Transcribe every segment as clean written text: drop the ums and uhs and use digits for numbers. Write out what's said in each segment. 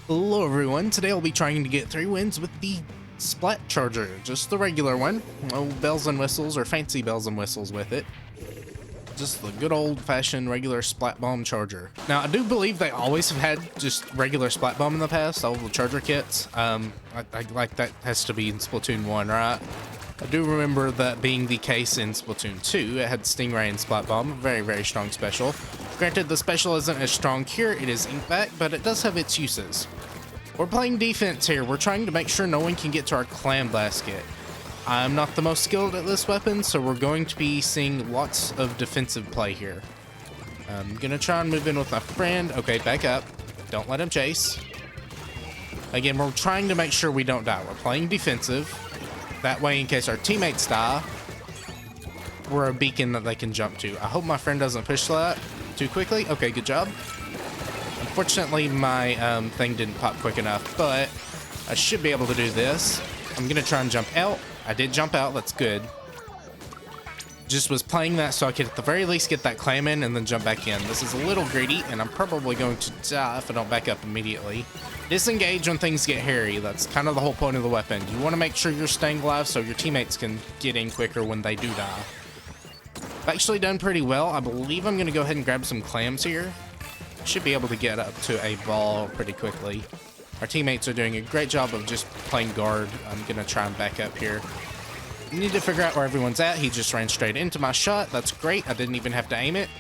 Hello everyone, today I'll be trying to get 3 wins with the Splat Charger, just the regular one. No bells and whistles or fancy bells and whistles with it. Just the good old-fashioned regular Splat Bomb Charger. Now, I do believe they always have had just regular Splat Bomb in the past, all the Charger kits. I like that has to be in Splatoon 1, right? I do remember that being the case in Splatoon 2. It had Stingray and Splat Bomb, a very, very strong special. Granted, the special isn't as strong here, it is inkback, but it does have its uses. We're playing defense here. We're trying to make sure no one can get to our clam basket. I'm not the most skilled at this weapon, so we're going to be seeing lots of defensive play here. I'm gonna try and move in with my friend. Okay, back up. Don't let him chase. Again, we're trying to make sure we don't die. We're playing defensive. That way, in case our teammates die, we're a beacon that they can jump to. I hope my friend doesn't push that too quickly. Okay, good job. Unfortunately, my thing didn't pop quick enough, but I should be able to do this. I'm gonna try and jump out. I did jump out, that's good. Just was playing that so I could at the very least get that clam in and then jump back in. This is a little greedy, and I'm probably going to die if I don't back up immediately. Disengage when things get hairy. That's kind of the whole point of the weapon. You want to make sure you're staying alive so your teammates can get in quicker when they do die. I've actually done pretty well. I believe I'm going to go ahead and grab some clams here. Should be able to get up to a ball pretty quickly. Our teammates are doing a great job of just playing guard. I'm going to try and back up here. I need to figure out where everyone's at. He just ran straight into my shot. That's great. I didn't even have to aim it.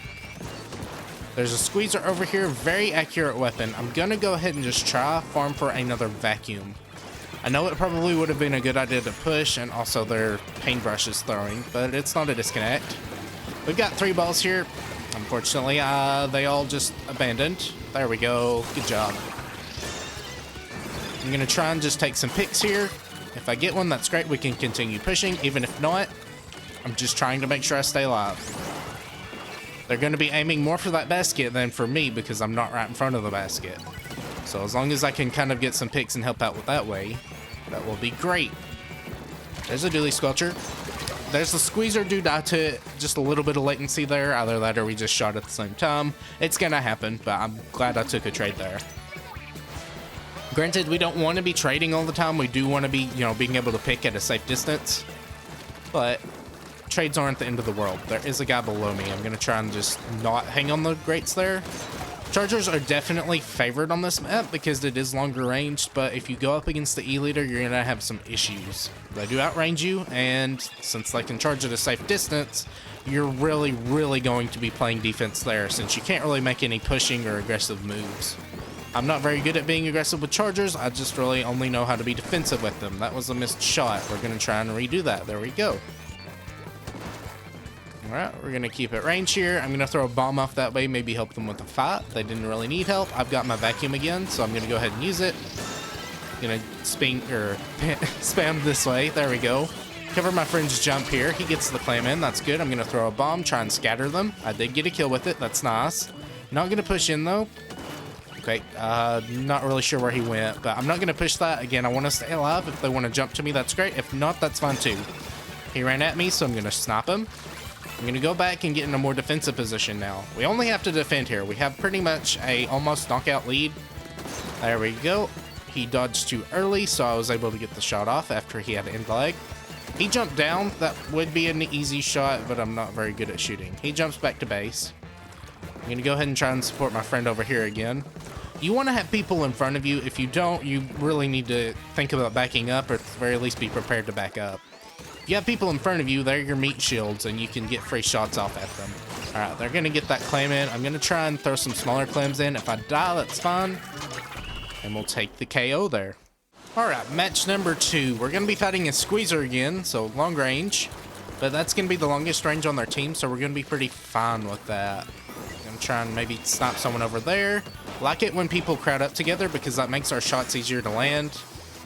There's a squeezer over here. Very accurate weapon. I'm going to go ahead and just try farm for another vacuum. I know it probably would have been a good idea to push, and also their paintbrush is throwing, but it's not a disconnect. We've got 3 balls here. Unfortunately, they all just abandoned. There we go. Good job. I'm going to try and just take some picks here. If I get one, that's great. We can continue pushing. Even if not, I'm just trying to make sure I stay alive. They're going to be aiming more for that basket than for me because I'm not right in front of the basket. So as long as I can kind of get some picks and help out with that way, that will be great. There's a dually squelcher. There's the squeezer do die to it. Just a little bit of latency there. Either that or we just shot at the same time. It's going to happen, but I'm glad I took a trade there. Granted, we don't want to be trading all the time. We do want to be, being able to pick at a safe distance. But trades aren't the end of the world. There is a guy below me. I'm going to try and just not hang on the grates there. Chargers are definitely favored on this map because it is longer ranged, but if you go up against the E-Leader, you're going to have some issues. They do outrange you, and since they can charge at a safe distance, you're really, really going to be playing defense there since you can't really make any pushing or aggressive moves. I'm not very good at being aggressive with Chargers. I just really only know how to be defensive with them. That was a missed shot. We're going to try and redo that. There we go. Alright, we're going to keep it range here. I'm going to throw a bomb off that way, maybe help them with a fight. They didn't really need help. I've got my vacuum again, so I'm going to go ahead and use it. Going to spam this way. There we go. Cover my friend's jump here. He gets the clam in. That's good. I'm going to throw a bomb, try and scatter them. I did get a kill with it. That's nice. Not going to push in, though. Okay, not really sure where he went, but I'm not going to push that. Again, I want to stay alive. If they want to jump to me, that's great. If not, that's fine too. He ran at me, so I'm going to snipe him. I'm going to go back and get in a more defensive position now. We only have to defend here. We have pretty much a almost knockout lead. There we go. He dodged too early, so I was able to get the shot off after he had end lag. He jumped down. That would be an easy shot, but I'm not very good at shooting. He jumps back to base. I'm going to go ahead and try and support my friend over here again. You want to have people in front of you. If you don't, you really need to think about backing up, or at the very least be prepared to back up. If you have people in front of you, they're your meat shields, and you can get free shots off at them. Alright, they're going to get that clam in. I'm going to try and throw some smaller clams in. If I die, that's fine. And we'll take the KO there. Alright, match number 2. We're going to be fighting a squeezer again, so long range. But that's going to be the longest range on their team, so we're going to be pretty fine with that. I'm trying to maybe snipe someone over there. Like it when people crowd up together because that makes our shots easier to land.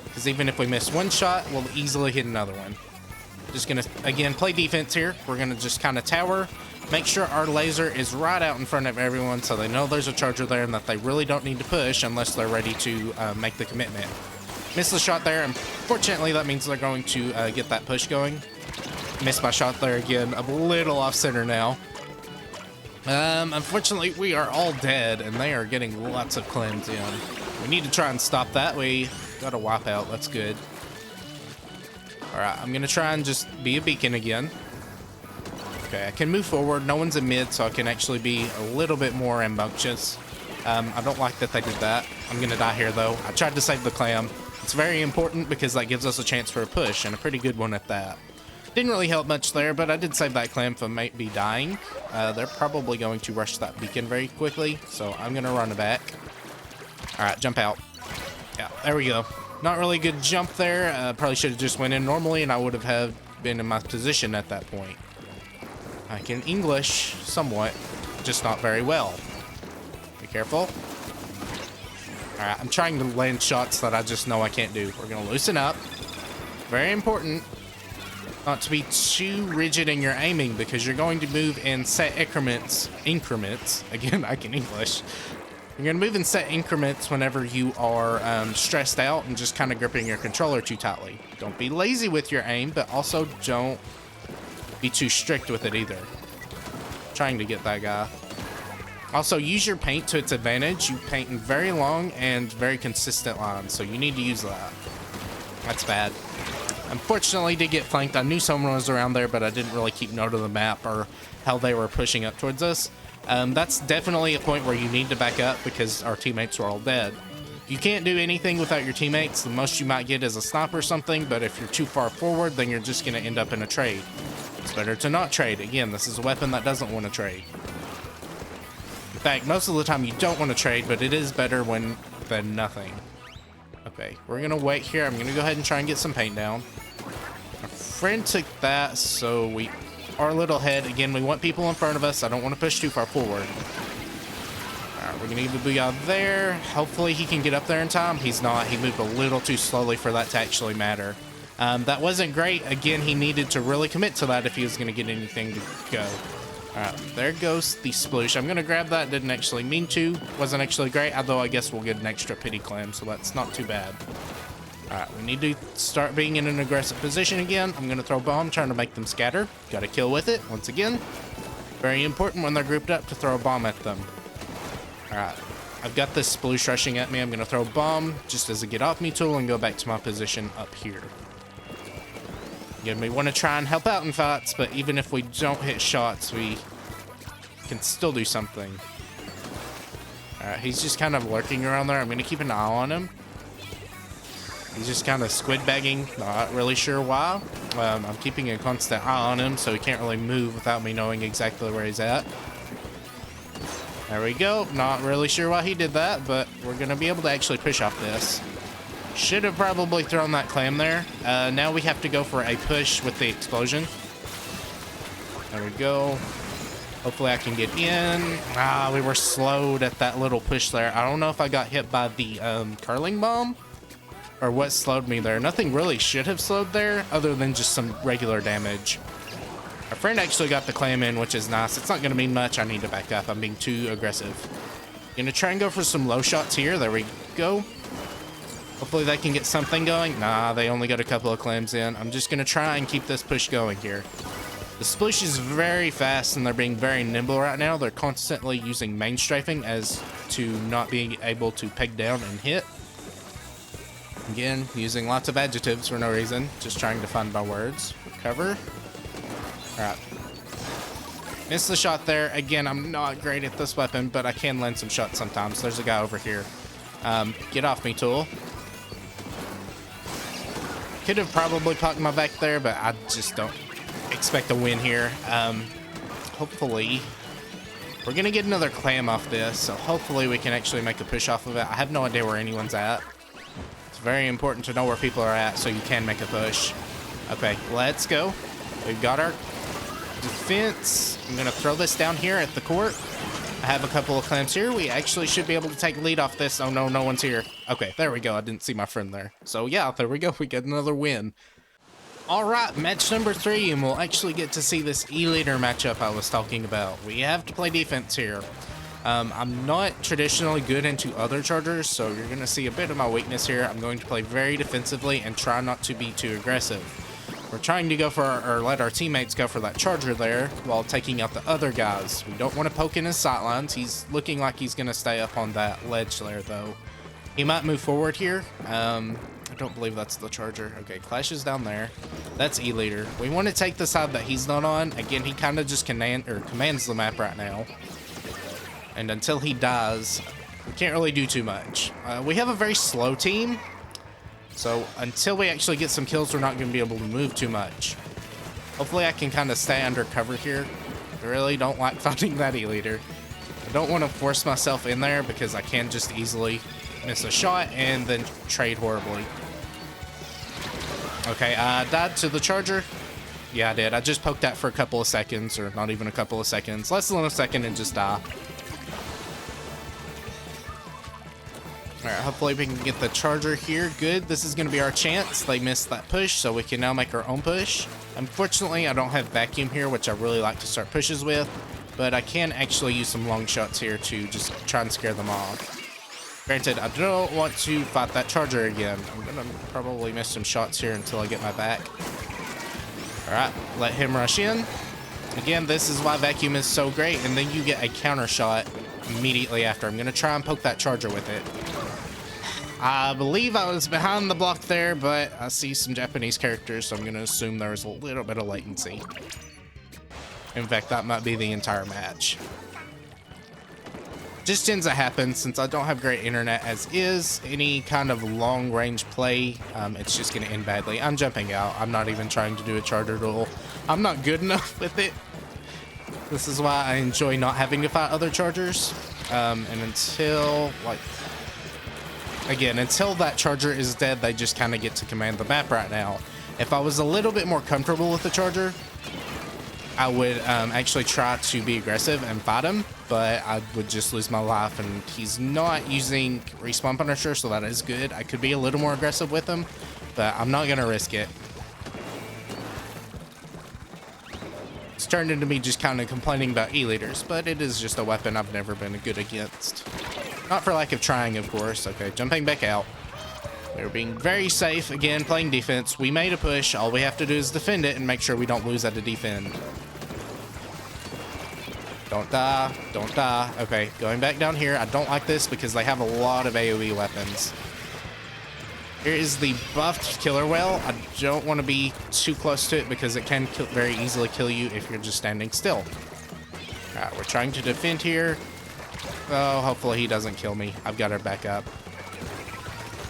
Because even if we miss one shot, we'll easily hit another one. Just going to, again, play defense here. We're going to just kind of tower. Make sure our laser is right out in front of everyone so they know there's a charger there and that they really don't need to push unless they're ready to make the commitment. Missed the shot there. Unfortunately, that means they're going to get that push going. Missed my shot there again. I'm a little off center now. Unfortunately, we are all dead, and they are getting lots of clams in. We need to try and stop that. We got a wipe out. That's good. All right, I'm gonna try and just be a beacon again. Okay, I can move forward. No one's in mid, so I can actually be a little bit more rambunctious. I don't like that they did that. I'm gonna die here, though. I tried to save the clam. It's very important because that gives us a chance for a push, and a pretty good one at that. Didn't really help much there, but I did save that clam from maybe dying. They're probably going to rush that beacon very quickly, so I'm gonna run it back. All right, jump out. Yeah, there we go. Not really a good jump there. Probably should have just went in normally, and I would have been in my position at that point. I can English somewhat, just not very well. Be careful. Alright, I'm trying to land shots that I just know I can't do. We're going to loosen up. Very important not to be too rigid in your aiming, because you're going to move in set increments. Again, I can English. You're going to move in set increments whenever you are stressed out and just kind of gripping your controller too tightly. Don't be lazy with your aim, but also don't be too strict with it either. Trying to get that guy. Also, use your paint to its advantage. You paint in very long and very consistent lines, so you need to use that. That's bad. Unfortunately, did get flanked. I knew someone was around there, but I didn't really keep note of the map or how they were pushing up towards us. That's definitely a point where you need to back up because our teammates were all dead. You can't do anything without your teammates. The most you might get is a sniper or something, but if you're too far forward, then you're just going to end up in a trade. It's better to not trade. Again, this is a weapon that doesn't want to trade. In fact, most of the time you don't want to trade, but it is better than nothing. Okay, we're going to wait here. I'm going to go ahead and try and get some paint down. Our friend took that, so we are a little ahead. Again, we want people in front of us. I don't want to push too far forward. Alright, we're going to give the booyah there. Hopefully he can get up there in time. He's not. He moved a little too slowly for that to actually matter. That wasn't great. Again, he needed to really commit to that if he was going to get anything to go. Alright, there goes the sploosh. I'm going to grab that. Didn't actually mean to. Wasn't actually great, although I guess we'll get an extra pity clam, so that's not too bad. Alright, we need to start being in an aggressive position again. I'm going to throw a bomb, trying to make them scatter. Got a kill with it, once again. Very important when they're grouped up to throw a bomb at them. Alright, I've got this sploosh rushing at me. I'm going to throw a bomb just as a get off me tool and go back to my position up here. Again, we want to try and help out in fights, but even if we don't hit shots, we can still do something. Alright, he's just kind of lurking around there. I'm going to keep an eye on him. He's just kind of squid bagging, not really sure why. I'm keeping a constant eye on him, so he can't really move without me knowing exactly where he's at. There we go. Not really sure why he did that, but we're going to be able to actually push off this. Should have probably thrown that clam there. Now we have to go for a push with the explosion. There we go. Hopefully I can get in. Ah, we were slowed at that little push there. I don't know if I got hit by the curling bomb or what slowed me there. Nothing really should have slowed there other than just some regular damage. Our friend actually got the clam in, which is nice. It's not going to mean much. I need to back up. I'm being too aggressive. Gonna try and go for some low shots here. There we go. Hopefully they can get something going. Nah, they only got a couple of clams in. I'm just gonna try and keep this push going here. The sploosh is very fast and they're being very nimble right now. They're constantly using main strafing as to not being able to peg down and hit. Again, using lots of adjectives for no reason. Just trying to find my words. Recover. Alright. Missed the shot there. Again, I'm not great at this weapon, but I can land some shots sometimes. There's a guy over here. Get off me, tool. Could have probably popped my back there, but I just don't expect a win here. Hopefully we're gonna get another clam off this, so hopefully we can actually make a push off of it. I have no idea where anyone's at. It's very important to know where people are at so you can make a push. Okay, let's go. We've got our defense. I'm gonna throw this down here at the court. I have a couple of clams here. We actually should be able to take lead off this. Oh no, no one's here. Okay, there we go. I didn't see my friend there. So yeah, there we go. We get another win. All right, match number 3, and we'll actually get to see this E-leader matchup I was talking about. We have to play defense here. I'm not traditionally good into other chargers, so you're going to see a bit of my weakness here. I'm going to play very defensively and try not to be too aggressive. We're trying to go for or let our teammates go for that charger there while taking out the other guys. We don't want to poke in his sightlines. He's looking like he's going to stay up on that ledge there, though. He might move forward here. I don't believe that's the charger. Okay, Clash is down there. That's E-Leader. We want to take the side that he's not on. Again, he kind of just commands the map right now. And until he dies, we can't really do too much. We have a very slow team. So until we actually get some kills, we're not going to be able to move too much. Hopefully I can kind of stay under cover here. I really don't like fighting that E-Leader. I don't want to force myself in there because I can just easily miss a shot and then trade horribly. Okay, I died to the charger. Yeah, I did. I just poked that for a couple of seconds, or not even a couple of seconds. Less than a second and just die. Alright, hopefully we can get the charger here. Good. This is going to be our chance. They missed that push, so we can now make our own push. Unfortunately, I don't have vacuum here, which I really like to start pushes with. But I can actually use some long shots here to just try and scare them off. Granted, I don't want to fight that charger again. I'm going to probably miss some shots here until I get my back. Alright, let him rush in. Again, this is why vacuum is so great. And then you get a counter shot immediately after. I'm going to try and poke that charger with it. I believe I was behind the block there, but I see some Japanese characters, so I'm going to assume there was a little bit of latency. In fact, that might be the entire match. Just tends to happen since I don't have great internet as is. Any kind of long-range play, it's just going to end badly. I'm jumping out. I'm not even trying to do a charger duel. I'm not good enough with it. This is why I enjoy not having to fight other chargers. And until, like, again, until that charger is dead, they just kind of get to command the map right now. If I was a little bit more comfortable with the charger, I would actually try to be aggressive and fight him, but I would just lose my life, and he's not using respawn punisher, so that is good. I could be a little more aggressive with him, but I'm not going to risk it. It's turned into me just kind of complaining about E-Leaders, but it is just a weapon I've never been good against. Not for lack of trying, of course. Okay, jumping back out. We're being very safe, again, playing defense. We made a push. All we have to do is defend it and make sure we don't lose at the defend. Don't die. Don't die. Okay, going back down here. I don't like this because they have a lot of AoE weapons. Here is the buffed killer whale. I don't want to be too close to it because it can very easily kill you if you're just standing still. Alright, we're trying to defend here. Oh, hopefully he doesn't kill me. I've got our back up.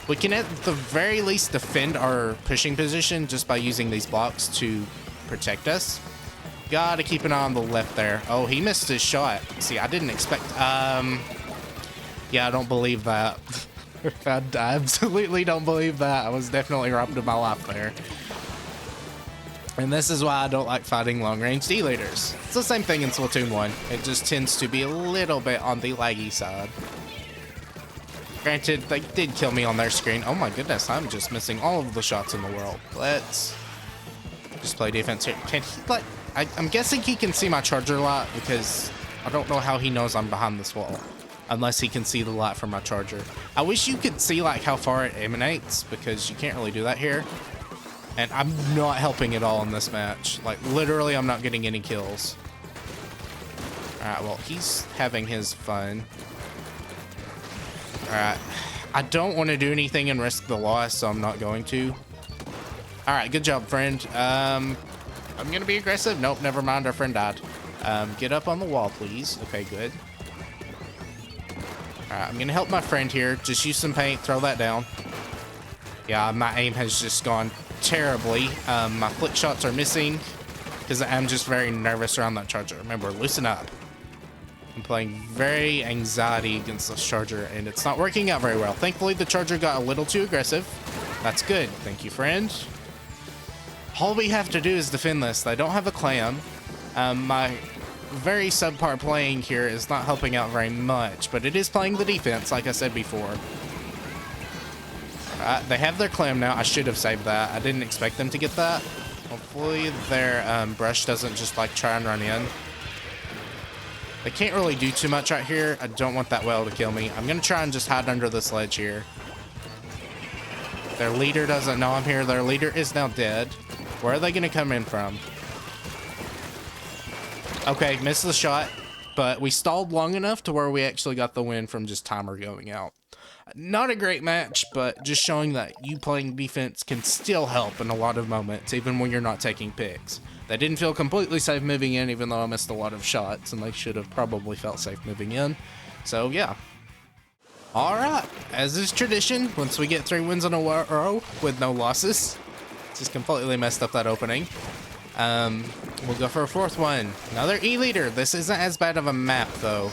We can at the very least defend our pushing position just by using these blocks to protect us. Gotta keep an eye on the left there. Oh, he missed his shot. See, I didn't expect... Yeah, I don't believe that. I absolutely don't believe that. I was definitely robbed of my life there. And this is why I don't like fighting long-range E-Leaders. It's the same thing in Splatoon 1. It just tends to be a little bit on the laggy side. Granted, they did kill me on their screen. Oh my goodness, I'm just missing all of the shots in the world. Let's just play defense here. Can he, like... I'm guessing he can see my charger light because I don't know how he knows I'm behind this wall. Unless he can see the light from my charger. I wish you could see like how far it emanates because you can't really do that here. And I'm not helping at all in this match. Like literally I'm not getting any kills. Alright, well he's having his fun. Alright. I don't want to do anything and risk the loss, so I'm not going to. Alright, good job, friend. I'm gonna be aggressive. Nope, never mind. Our friend died. Get up on the wall, please. Okay, good. Alright, I'm gonna help my friend here. Just use some paint. Throw that down. Yeah, my aim has just gone terribly. My flick shots are missing because I'm just very nervous around that charger. Remember, loosen up. I'm playing very anxiety against this charger, and it's not working out very well. Thankfully, the charger got a little too aggressive. That's good. Thank you, friend. All we have to do is defend this. They don't have a clam. My very subpar playing here is not helping out very much, but it is playing the defense, like I said before. They have their clam now. I should have saved that. I didn't expect them to get that. Hopefully their brush doesn't just like try and run in. They can't really do too much out here. I don't want that whale to kill me. I'm going to try and just hide under this ledge here. Their leader doesn't know I'm here. Their leader is now dead. Where are they going to come in from? Okay, missed the shot, but we stalled long enough to where we actually got the win from just timer going out. Not a great match, but just showing that you playing defense can still help in a lot of moments, even when you're not taking picks. They didn't feel completely safe moving in, even though I missed a lot of shots, and they should have probably felt safe moving in. So, yeah. Alright, as is tradition, once we get 3 wins in a row with no losses, just completely messed up that opening. We'll go for a 4th one. Another E-Leader. This isn't as bad of a map, though,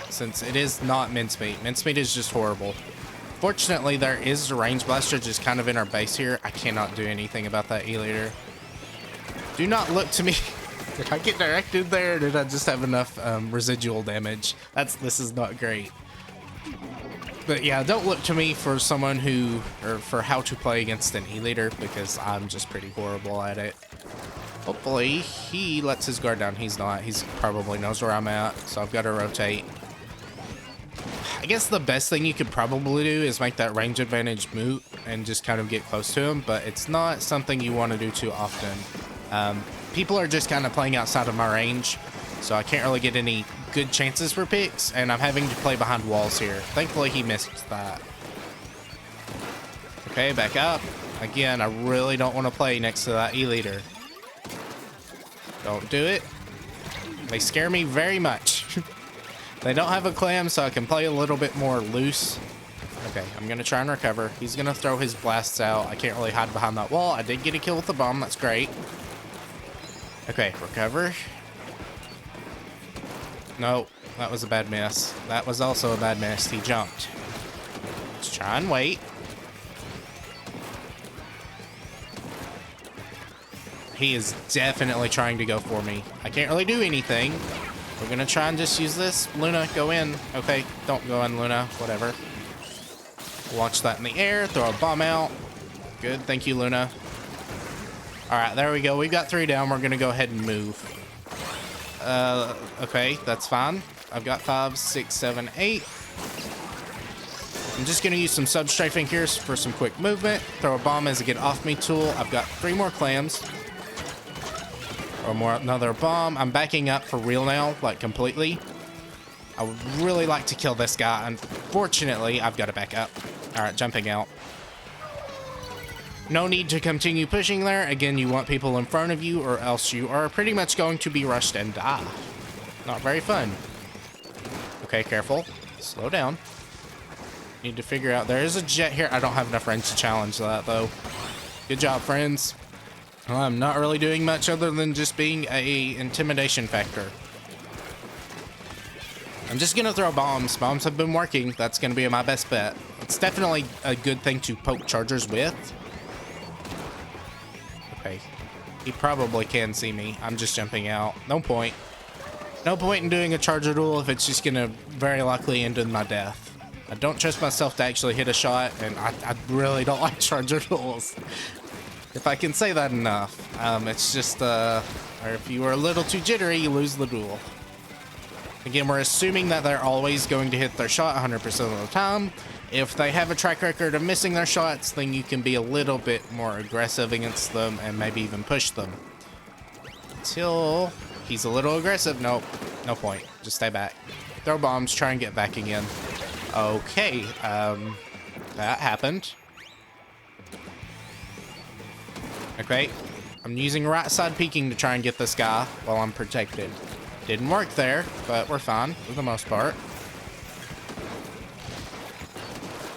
since it is not Mincemeat. Mincemeat is just horrible. Fortunately, there is a Range Blaster just kind of in our base here. I cannot do anything about that E-Leader. Do not look to me. Did I get directed there, or did I just have enough residual damage? This is not great. But yeah, don't look to me for someone for how to play against an E-Leader, because I'm just pretty horrible at it. Hopefully he lets his guard down. He's not. He's probably knows where I'm at, so I've got to rotate. I guess the best thing you could probably do is make that range advantage moot and just kind of get close to him, but it's not something you want to do too often. People are just kind of playing outside of my range, so I can't really get any good chances for picks, and I'm having to play behind walls here. Thankfully, he missed that. Okay, back up. Again, I really don't want to play next to that E-Leader. Don't do it. They scare me very much. They don't have a clam, so I can play a little bit more loose. Okay, I'm going to try and recover. He's going to throw his blasts out. I can't really hide behind that wall. I did get a kill with the bomb. That's great. Okay, recover. No, that was a bad miss. That was also a bad miss. He jumped. Let's try and wait. He is definitely trying to go for me. I can't really do anything. We're going to try and just use this. Luna, go in. Okay, don't go in, Luna. Whatever. Launch that in the air. Throw a bomb out. Good. Thank you, Luna. All right, there we go. We've got 3 down. We're going to go ahead and move. Okay, that's fine. I've got 5, 6, 7, 8. I'm just going to use some sub-strafing here for some quick movement. Throw a bomb as a get off me tool. I've got 3 more clams. Or another bomb. I'm backing up for real now, like completely. I would really like to kill this guy. Unfortunately, I've got to back up. All right, jumping out. No need to continue pushing there. Again, you want people in front of you, or else you are pretty much going to be rushed and die. Not very fun. Okay, careful. Slow down. Need to figure out. There is a jet here. I don't have enough range to challenge that, though. Good job, friends. Well, I'm not really doing much other than just being a intimidation factor. I'm just going to throw bombs. Bombs have been working. That's going to be my best bet. It's definitely a good thing to poke chargers with. Okay. He probably can see me. I'm just jumping out. No point. No point in doing a charger duel if it's just going to very likely end in my death. I don't trust myself to actually hit a shot, and I really don't like charger duels. If I can say that enough. It's just, or if you are a little too jittery, you lose the duel. Again, we're assuming that they're always going to hit their shot 100% of the time. If they have a track record of missing their shots, then you can be a little bit more aggressive against them and maybe even push them. Until he's a little aggressive. Nope, no point. Just stay back. Throw bombs, try and get back again. Okay, that happened. Okay, I'm using right side peeking to try and get this guy while I'm protected. Didn't work there, but we're fine for the most part.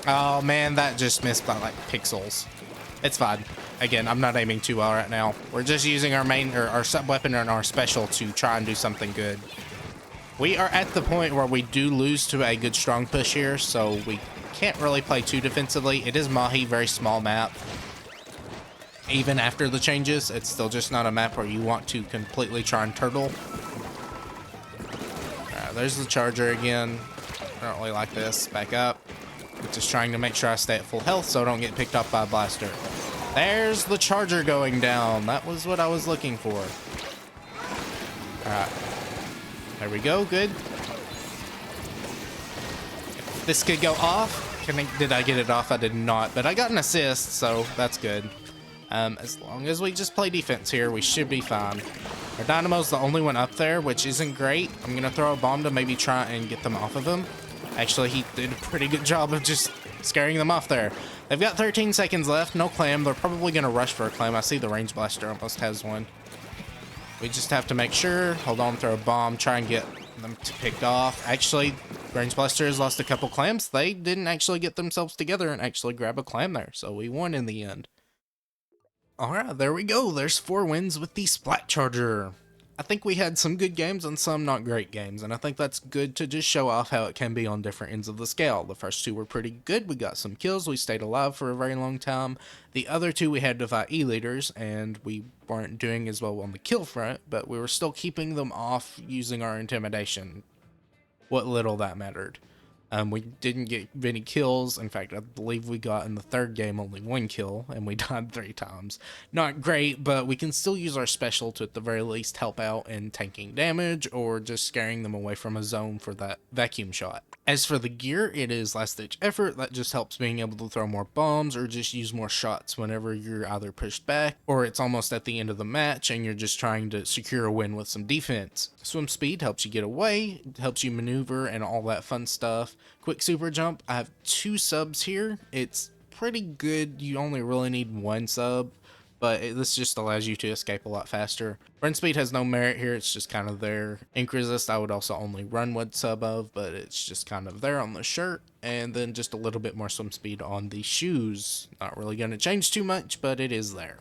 Oh man, that just missed by like pixels. It's fine. Again, I'm not aiming too well right now. We're just using our main or our sub weapon and our special to try and do something good. We are at the point where we do lose to a good strong push here, so we can't really play too defensively. It is Mahi, very small map. Even after the changes, it's still just not a map where you want to completely try and turtle. There's the charger again. I don't really like this. Back up. Just trying to make sure I stay at full health so I don't get picked up by a blaster. There's the charger going down. That was what I was looking for. Alright. There we go. Good. This could go off. Did I get it off? I did not. But I got an assist, so that's good. As long as we just play defense here, we should be fine. Our Dynamo's the only one up there, which isn't great. I'm going to throw a bomb to maybe try and get them off of him. Actually, he did a pretty good job of just scaring them off there. They've got 13 seconds left. No clam. They're probably going to rush for a clam. I see the range blaster almost has one. We just have to make sure. Hold on, throw a bomb. Try and get them to pick off. Actually, range blaster has lost a couple clams. They didn't actually get themselves together and actually grab a clam there. So we won in the end. Alright, there we go. There's 4 wins with the Splat Charger. I think we had some good games and some not great games, and I think that's good to just show off how it can be on different ends of the scale. The first 2 were pretty good. We got some kills. We stayed alive for a very long time. The other 2 we had to fight E-leaders, and we weren't doing as well on the kill front, but we were still keeping them off using our intimidation. What little that mattered. We didn't get many kills. In fact, I believe we got in the 3rd game only 1 kill, and we died 3 times. Not great, but we can still use our special to at the very least help out in tanking damage or just scaring them away from a zone for that vacuum shot. As for the gear, it is last ditch effort. That just helps being able to throw more bombs or just use more shots whenever you're either pushed back or it's almost at the end of the match and you're just trying to secure a win with some defense. Swim speed helps you get away, helps you maneuver and all that fun stuff. Quick super jump, I have 2 subs here. It's pretty good. You only really need 1 sub, but this just allows you to escape a lot faster. Run speed has no merit here, it's just kind of there. Ink resist I would also only run 1 sub of, but it's just kind of there on the shirt. And then just a little bit more swim speed on the shoes. Not really going to change too much, but it is there.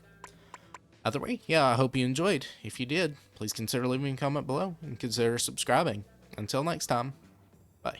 Either way, yeah, I hope you enjoyed. If you did, please consider leaving a comment below and consider subscribing. Until next time, bye.